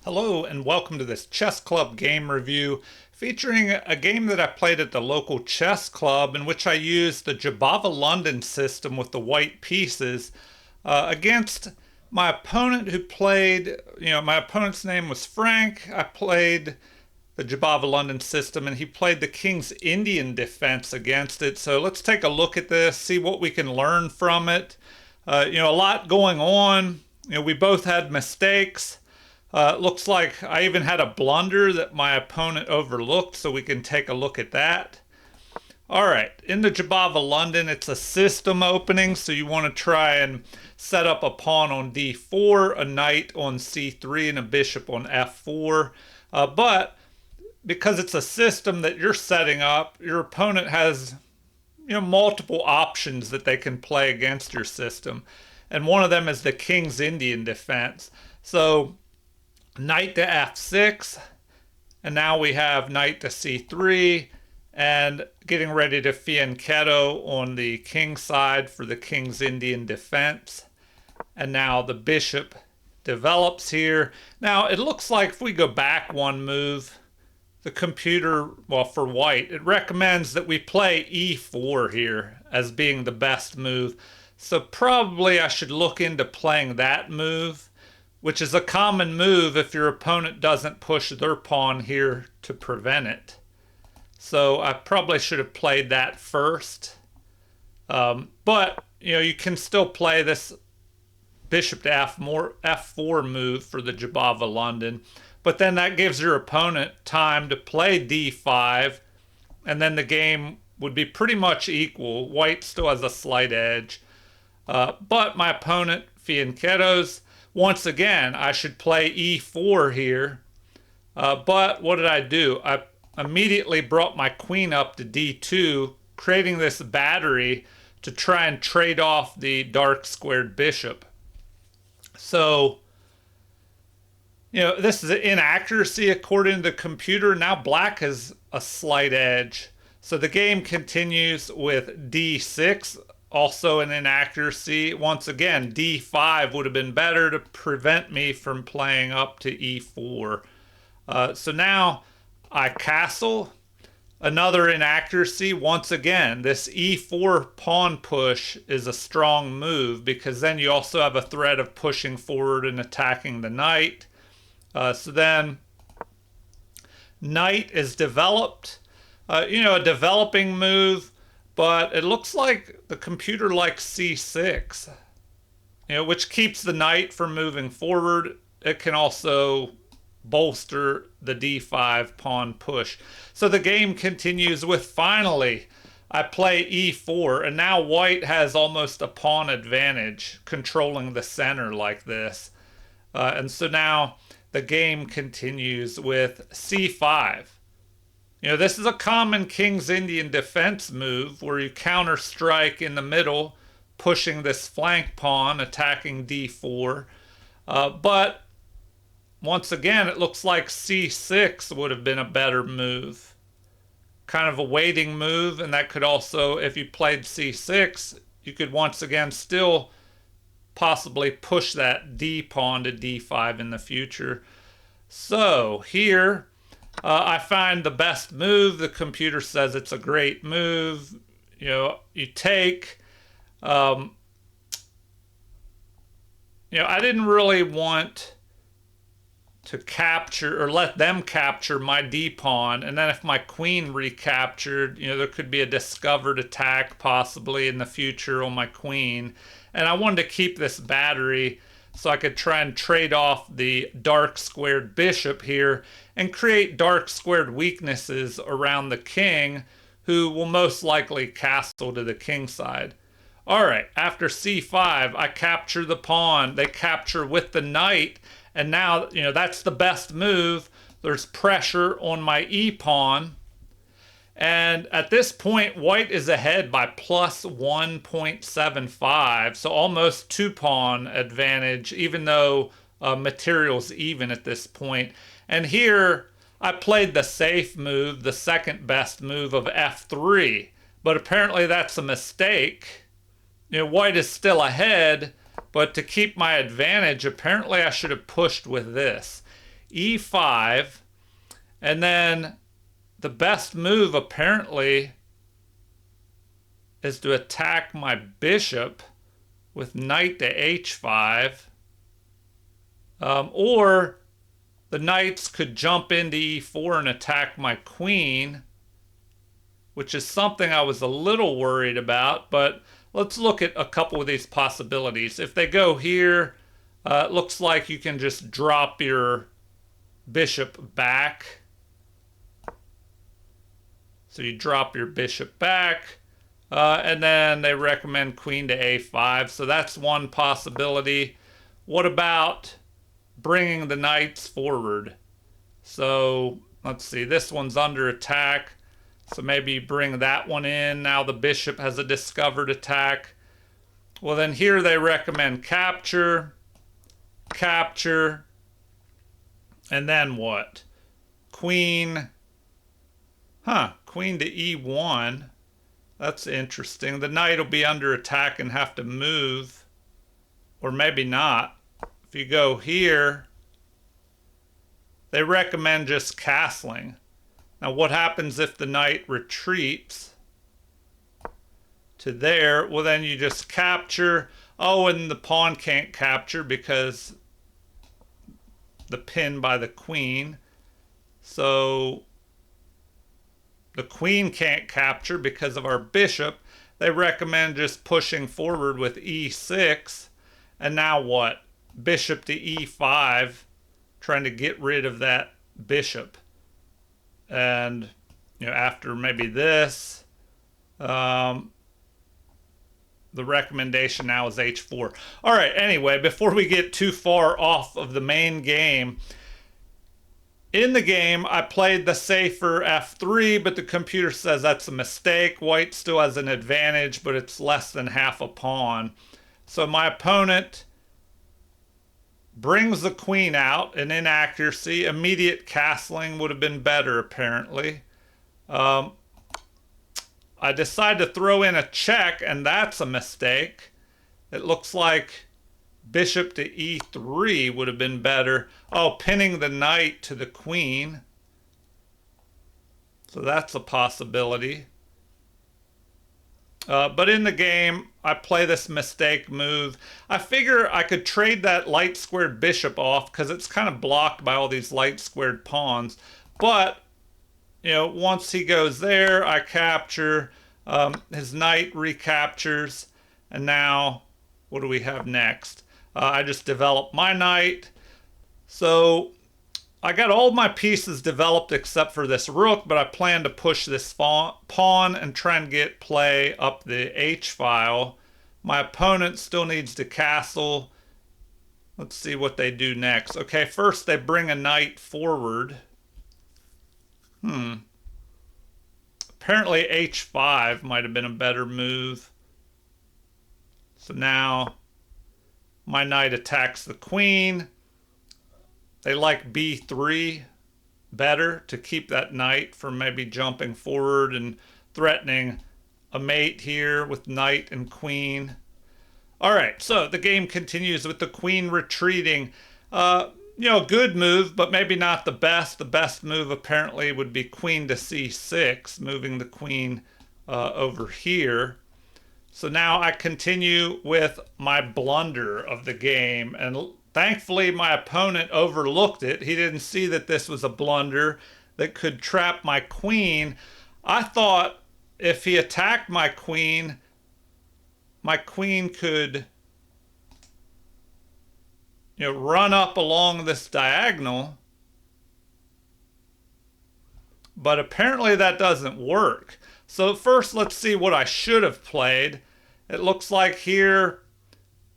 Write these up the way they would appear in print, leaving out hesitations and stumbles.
Hello and welcome to this chess club game review featuring a game that I played at the local chess club in which I used the Jobava London system with the white pieces against my opponent who played, my opponent's name was Frank. I played the Jobava London system and he played the King's Indian defense against it. So let's take a look at this, see what we can learn from it. A lot going on. We both had mistakes. It looks like I even had a blunder that my opponent overlooked, so we can take a look at that. All right, in the Jobava London, it's a system opening, so you want to try and set up a pawn on d4, a knight on c3, and a bishop on f4. But because it's a system that you're setting up, your opponent has multiple options that they can play against your system. And one of them is the King's Indian defense. So knight to f6, and now we have knight to c3, and getting ready to fianchetto on the king side for the King's Indian defense. And now the bishop develops here. Now it looks like if we go back one move, the computer, well, for white, it recommends that we play e4 here as being the best move. So probably I should look into playing that move, which is a common move if your opponent doesn't push their pawn here to prevent it. So I probably should have played that first. But you can still play this bishop to f4 move for the Jobava London. But then that gives your opponent time to play d5, and then the game would be pretty much equal. White still has a slight edge. But my opponent fianchettos. Once again, I should play e4 here. But what did I do? I immediately brought my queen up to d2, creating this battery to try and trade off the dark squared bishop. So, this is an inaccuracy according to the computer. Now black has a slight edge. So the game continues with d6. Also an inaccuracy. Once again, d5 would have been better to prevent me from playing up to e4. So now I castle. Another inaccuracy. Once again, this e4 pawn push is a strong move because then you also have a threat of pushing forward and attacking the knight. So then knight is developed. A developing move. But it looks like the computer likes c6, which keeps the knight from moving forward. It can also bolster the d5 pawn push. So the game continues with, finally, I play e4, and now white has almost a pawn advantage controlling the center like this. And so now the game continues with c5. This is a common King's Indian defense move where you counter strike in the middle, pushing this flank pawn, attacking d4. But once again, it looks like c6 would have been a better move. Kind of a waiting move, and that could also, if you played c6, you could once again still possibly push that d pawn to d5 in the future. So here, I find the best move. The computer says it's a great move. You take. I didn't really want to capture or let them capture my d pawn, and then if my queen recaptured, there could be a discovered attack possibly in the future on my queen, and I wanted to keep this battery so I could try and trade off the dark squared bishop here and create dark squared weaknesses around the king, who will most likely castle to the king side. All right, after c5, I capture the pawn. They capture with the knight, and now, that's the best move. There's pressure on my e-pawn. And at this point, white is ahead by plus 1.75, so almost 2-pawn advantage, even though material's even at this point. And here, I played the safe move, the second best move of f3, but apparently that's a mistake. White is still ahead, but to keep my advantage, apparently I should have pushed with this. e5, and then the best move apparently is to attack my bishop with knight to h5, or the knights could jump into e4 and attack my queen, which is something I was a little worried about, but let's look at a couple of these possibilities. If they go here, it looks like you can just drop your bishop back. So you drop your bishop back, and then they recommend queen to a5. So that's one possibility. What about bringing the knights forward? So let's see, this one's under attack. So maybe you bring that one in. Now the bishop has a discovered attack. Well, then here they recommend capture, capture, and then what? Queen, queen to e1. That's interesting. The knight will be under attack and have to move, or maybe not. If you go here, they recommend just castling. Now what happens if the knight retreats to there? Well, then you just capture. Oh, and the pawn can't capture because the pin by the queen. So the queen can't capture because of our bishop. They recommend just pushing forward with e6. And now what? Bishop to e5, trying to get rid of that bishop. And, after maybe this, the recommendation now is h4. All right, anyway, before we get too far off of the main game, in the game, I played the safer f3, but the computer says that's a mistake. White still has an advantage, but it's less than half a pawn. So my opponent brings the queen out, an inaccuracy. Immediate castling would have been better, apparently. I decide to throw in a check, and that's a mistake. It looks like bishop to e3 would have been better. Oh, pinning the knight to the queen. So that's a possibility. But in the game, I play this mistake move. I figure I could trade that light squared bishop off because it's kind of blocked by all these light squared pawns. But, once he goes there, I capture. His knight recaptures. And now, what do we have next? I just develop my knight. So I got all my pieces developed except for this rook, but I plan to push this pawn and try and get play up the h-file. My opponent still needs to castle. Let's see what they do next. Okay, first they bring a knight forward. Apparently h5 might have been a better move. So now my knight attacks the queen. They like b3 better to keep that knight from maybe jumping forward and threatening a mate here with knight and queen. All right, so the game continues with the queen retreating. Good move, but maybe not the best. The best move apparently would be queen to c6, moving the queen over here. So now I continue with my blunder of the game, and thankfully my opponent overlooked it. He didn't see that this was a blunder that could trap my queen. I thought if he attacked my queen could run up along this diagonal. But apparently that doesn't work. So first let's see what I should have played. It looks like here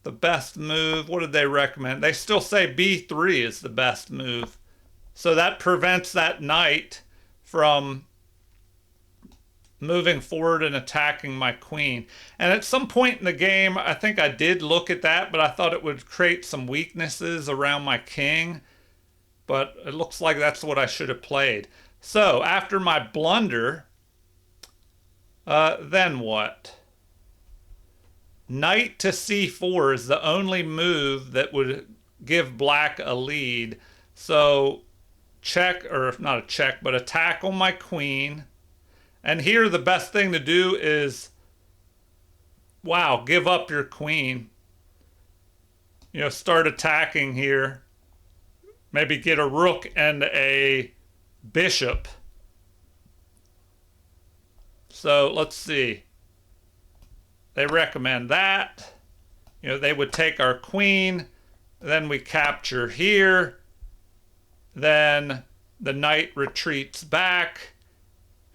the best move, what did they recommend? They still say b3 is the best move. So that prevents that knight from moving forward and attacking my queen. And at some point in the game, I think I did look at that, but I thought it would create some weaknesses around my king. But it looks like that's what I should have played. So after my blunder, then what? Knight to c4 is the only move that would give black a lead. So check, or not a check, but attack on my queen. And here the best thing to do is, wow, give up your queen. You know, start attacking here. Maybe get a rook and a bishop. So let's see. They recommend that. You know, they would take our queen. Then we capture here. Then the knight retreats back.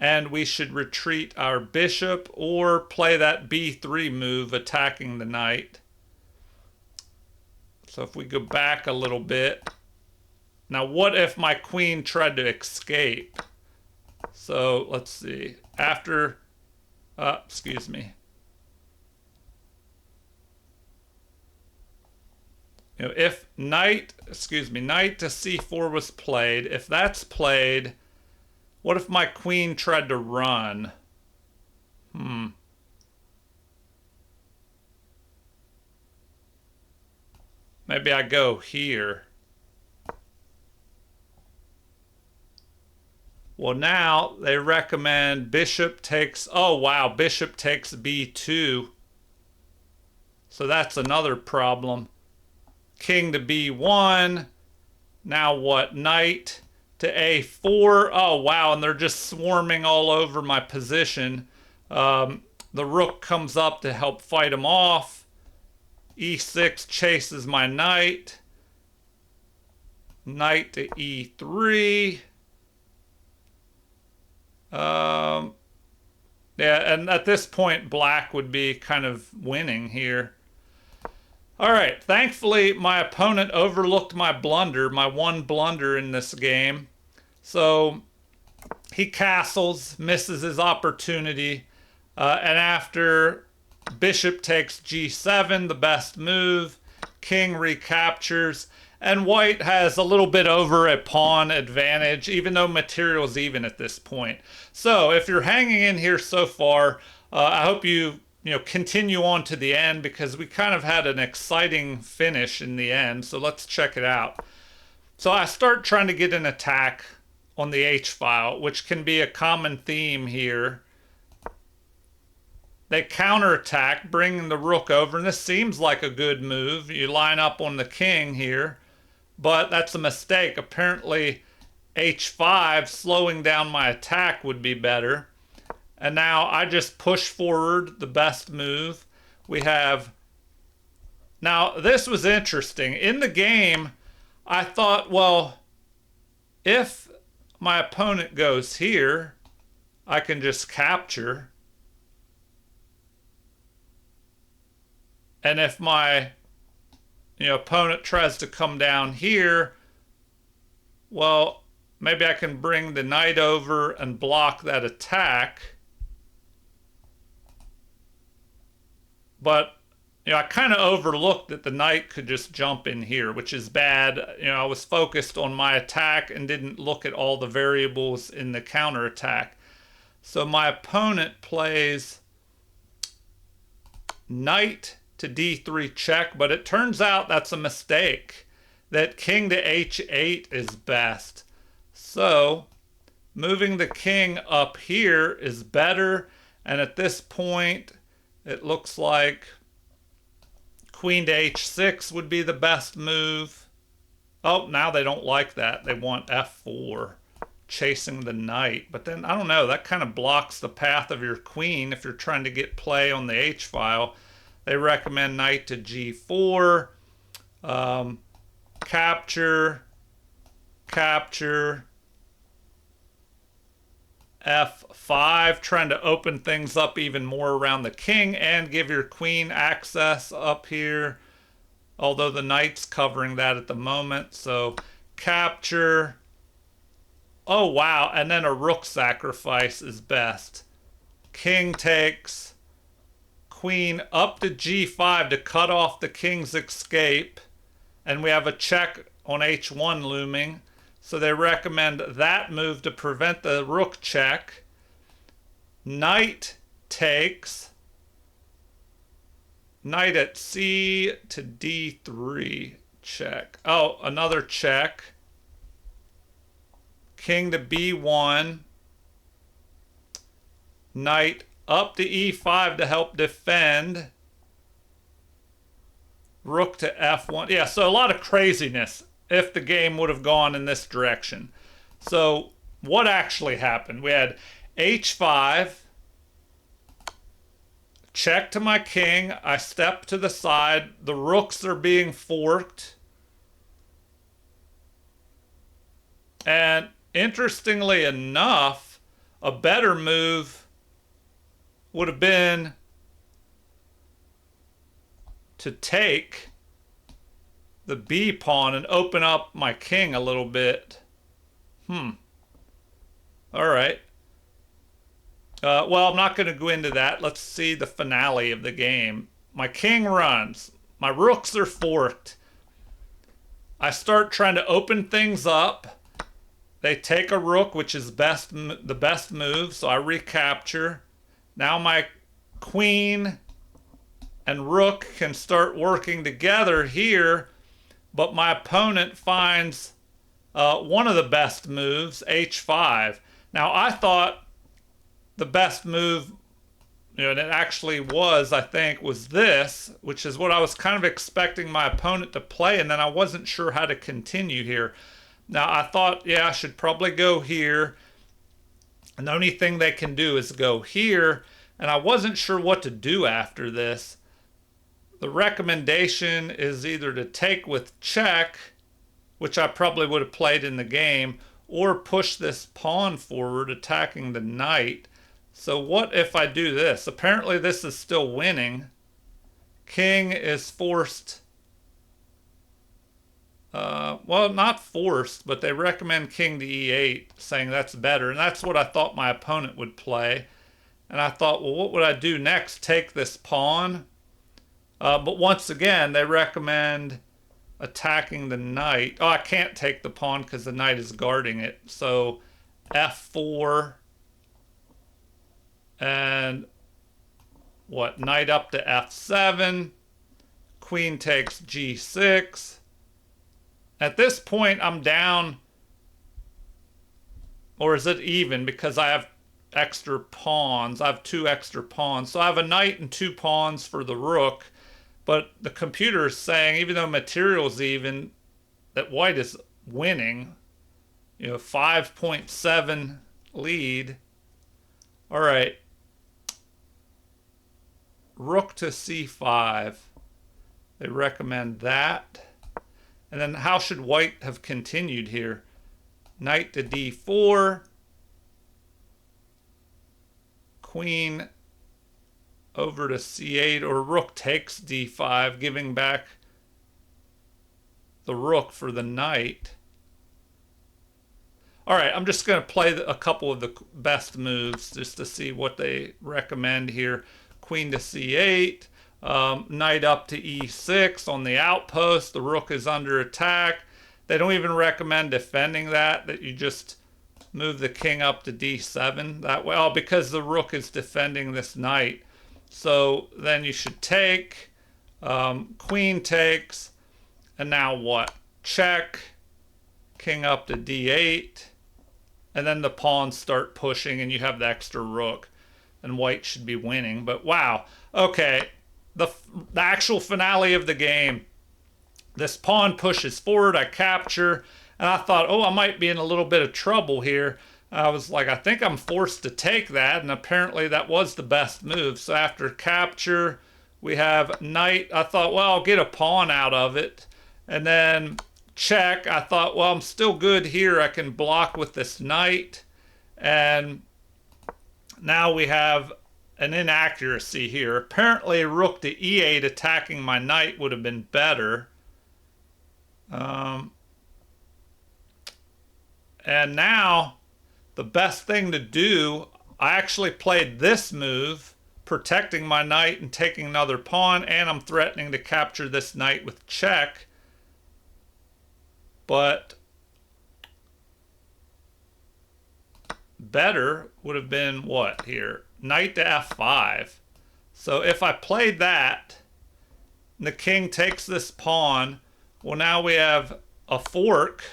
And we should retreat our bishop or play that b3 move attacking the knight. So if we go back a little bit. Now what if my queen tried to escape? So let's see. After, excuse me. You know, if knight to c4 was played, if that's played, what if my queen tried to run? Maybe I go here. Well, now they recommend bishop takes, oh wow, bishop takes b2. So that's another problem. King to b1. Now what? Knight to a4. Oh wow, and they're just swarming all over my position. The rook comes up to help fight them off. e6 chases my knight. Knight to e3. Yeah, and at this point, black would be kind of winning here. All right, thankfully, my opponent overlooked my blunder, my one blunder in this game. So he castles, misses his opportunity, and after bishop takes g7, the best move, king recaptures, and white has a little bit over a pawn advantage, even though material's even at this point. So if you're hanging in here so far, I hope you continue on to the end, because we kind of had an exciting finish in the end. So let's check it out. So I start trying to get an attack on the h-file, which can be a common theme here. They counterattack, bringing the rook over, and this seems like a good move. You line up on the king here, but that's a mistake. Apparently h5, slowing down my attack, would be better. And now I just push forward, the best move. We have, now this was interesting. In the game, I thought, well, if my opponent goes here, I can just capture. And if my opponent tries to come down here, well, maybe I can bring the knight over and block that attack. But I kind of overlooked that the knight could just jump in here, which is bad. I was focused on my attack and didn't look at all the variables in the counterattack. So my opponent plays knight to d3 check, but it turns out that's a mistake. That king to h8 is best. So moving the king up here is better, and at this point it looks like queen to h6 would be the best move. Oh, now they don't like that. They want f4, chasing the knight. But then, I don't know, that kind of blocks the path of your queen if you're trying to get play on the h-file. They recommend knight to g4, capture, f5, trying to open things up even more around the king and give your queen access up here, although the knight's covering that at the moment. So capture. Oh wow, and then a rook sacrifice is best. King takes, queen up to g5 to cut off the king's escape, and we have a check on h1 looming. So they recommend that move to prevent the rook check. Knight takes. Knight at c to d3 check. Oh, another check. king to b1, knight up to e5 to help defend, rook to f1. Yeah, so a lot of craziness if the game would have gone in this direction. So what actually happened? We had h5, check to my king, I step to the side, the rooks are being forked. And interestingly enough, a better move would have been to take the B pawn and open up my king a little bit. All right. Well, I'm not going to go into that. Let's see the finale of the game. My king runs. My rooks are forked. I start trying to open things up. They take a rook, which is the best move, so I recapture. Now my queen and rook can start working together here, but my opponent finds one of the best moves, h5. Now I thought the best move, and it actually was, I think, was this, which is what I was kind of expecting my opponent to play, and then I wasn't sure how to continue here. Now I thought, yeah, I should probably go here, and the only thing they can do is go here, and I wasn't sure what to do after this. The recommendation is either to take with check, which I probably would have played in the game, or push this pawn forward, attacking the knight. So what if I do this? Apparently this is still winning. King is forced. Well, not forced, but they recommend king to e8, saying that's better. And that's what I thought my opponent would play. And I thought, well, what would I do next? Take this pawn? But once again, they recommend attacking the knight. Oh, I can't take the pawn because the knight is guarding it. So f4 and what? Knight up to f7. Queen takes g6. At this point, I'm down, or is it even? Because I have extra pawns. I have 2 extra pawns. So I have a knight and 2 pawns for the rook. But the computer is saying, even though material's even, that white is winning. 5.7 lead. All right. Rook to c5. They recommend that. And then how should white have continued here? Knight to d4. Queen over to c8, or rook takes d5, giving back the rook for the knight. All right, I'm just going to play a couple of the best moves just to see what they recommend here. Queen to c8. Knight up to e6 on the outpost. The rook is under attack. They don't even recommend defending that you just move the king up to d7 that way. Oh, because the rook is defending this knight. So then you should take. Queen takes. And now what? Check. King up to d8. And then the pawns start pushing and you have the extra rook. And white should be winning. But wow. Okay. The actual finale of the game. This pawn pushes forward, I capture, and I thought, oh, I might be in a little bit of trouble here. I was like, I think I'm forced to take that, and apparently that was the best move. So after capture, we have knight. I thought, well, I'll get a pawn out of it. And then check. I thought, well, I'm still good here. I can block with this knight. And now we have an inaccuracy here. Apparently rook to e8 attacking my knight would have been better. And now the best thing to do, I actually played this move, protecting my knight and taking another pawn, and I'm threatening to capture this knight with check. But better would have been what here? Knight to f5. So if I played that, the king takes this pawn, well, now we have a fork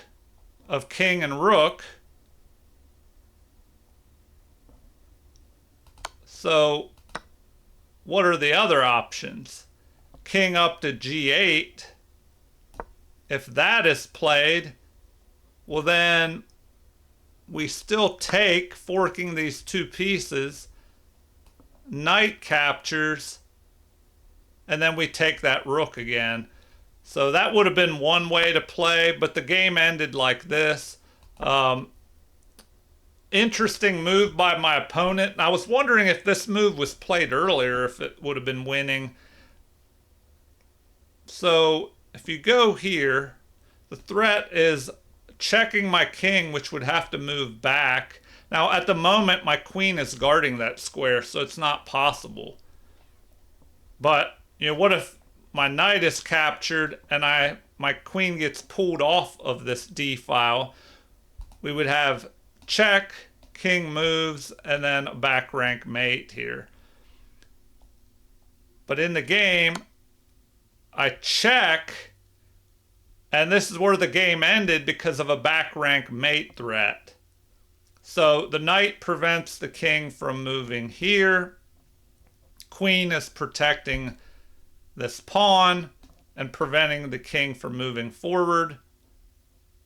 of king and rook. So what are the other options? King up to g8. If that is played, well then we still take, forking these two pieces, knight captures, and then we take that rook again. So that would have been one way to play, but the game ended like this. Interesting move by my opponent. And I was wondering if this move was played earlier, if it would have been winning. So if you go here, the threat is checking my king, which would have to move back. Now, at the moment, my queen is guarding that square, so it's not possible. But, what if my knight is captured and my queen gets pulled off of this d file? We would have check, king moves, and then a back rank mate here. But in the game, I check, and this is where the game ended because of a back rank mate threat. So the knight prevents the king from moving here. Queen is protecting this pawn and preventing the king from moving forward.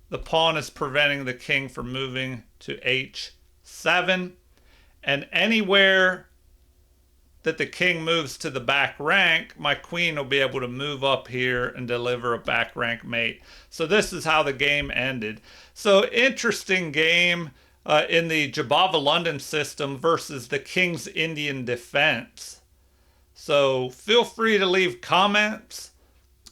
The pawn is preventing the king from moving to h7. And anywhere that the king moves to the back rank, my queen will be able to move up here and deliver a back rank mate. So this is how the game ended. So interesting game in the Jobava London system versus the King's Indian defense. So feel free to leave comments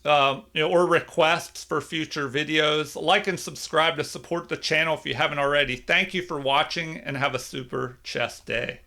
or requests for future videos. Like and subscribe to support the channel if you haven't already. Thank you for watching and have a super chess day.